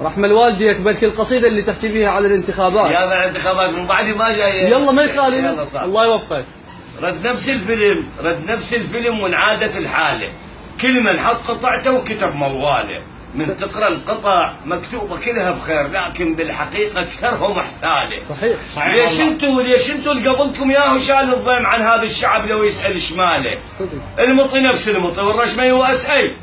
رحم الوالديك بلكي القصيده اللي تحكي بيها على الانتخابات. يا بعد الانتخابات من بعد ما جاي. يلا ما يخالف. الله يوفقك. رد نفس الفيلم وانعادت الحاله. كل من حط قطعته وكتب مواله. من تقرا القطع مكتوبه كلها بخير، لكن بالحقيقه اكثرهم محثاله. صحيح. ليش انتوا اللي قبلكم ياهو شال الضيم عن هذا الشعب لو يسال شماله. صدق. المطي نفس المطي والرش ما يوأس اي.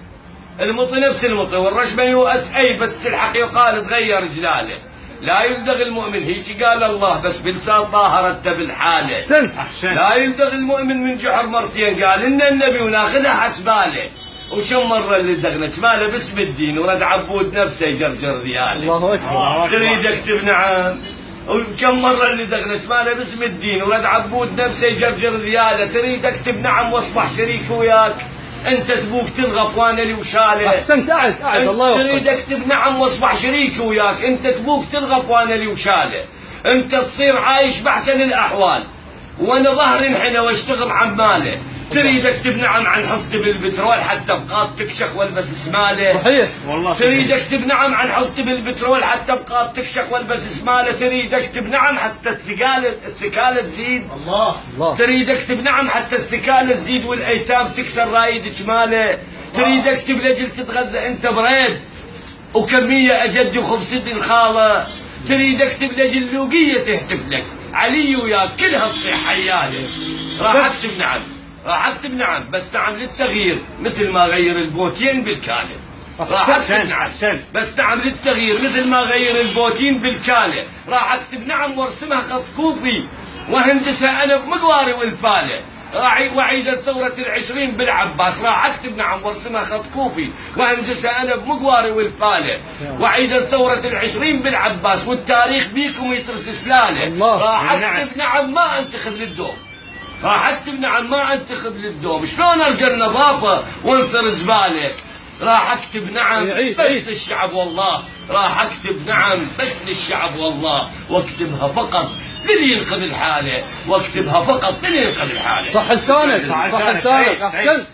المطي نفس المطي والرش ما يوأس اي، بس الحق يقال تغير جلاله. لا يلدغ المؤمن، هيك قال الله، بس بلسان طه رتب الحاله. احسنت. لا يلدغ المؤمن من جحر مرتين، قال ان النبي وناخذها حسباله. وكم مره اللي دغنت ماله باسم الدين ورد عبود نفسه يجرجر ذياله. الله اكبر. تريد اكتب نعم. وكم مره اللي دغنت ماله باسم الدين ورد عبود نفسه يجرجر ذياله. تريد اكتب نعم واصبح شريك وياك، انت تبوك تنغف وانا اللي وشاله. احسنت. قعد الله يوفقك. تريد اكتب نعم واصبح شريك وياك، انت تبوك تنغف وانا اللي وشاله. انت تصير عايش باحسن الاحوال وانا ظهري انحنى واشتغل عماله. تريد اكتب نعم عن حصتي بالبترول حتى بقاط تكشخ والبس سماله. صحيح والله. تريد اكتب نعم عن حصتي بالبترول حتى بقاط تكشخ والبس سماله. تريد اكتب نعم حتى الثقاله تزيد. الله. تريد اكتب نعم حتى الثقاله تزيد والايتام تكسر رايد جماله. تريد اكتب لاجل تتغذى انت بريد وكميه اجدي وخبزتي الخاله. تريد اكتب لاجل لوقيه تهتف لك علي وياك كلها تصيح حياله. راح اكتب نعم بس نعم للتغيير مثل ما غير البوتين بالكاله. راح اكتب نعم بس نعم للتغيير مثل ما غير البوتين بالكاله. راح اكتب نعم وارسمها خط كوفي وهندسها انا بمقواري والفاله. وعيد الثورة العشرين بالعباس. راح اكتب نعم وارسمها خط كوفي وهندسها انا بمقواري والفاله. وعيد الثورة العشرين بالعباس والتاريخ بيكم يترس سلاله. راح اكتب نعم ما انتخب للدوم. راح اكتب نعم ما انتخب للدوم. شلون ارجع النظافة وانثر زبالة. راح اكتب نعم بس للشعب والله. راح اكتب نعم بس للشعب والله، واكتبها فقط للي ينقذ الحالة. واكتبها فقط للي ينقذ الحالة. صح لسانك. احسنت.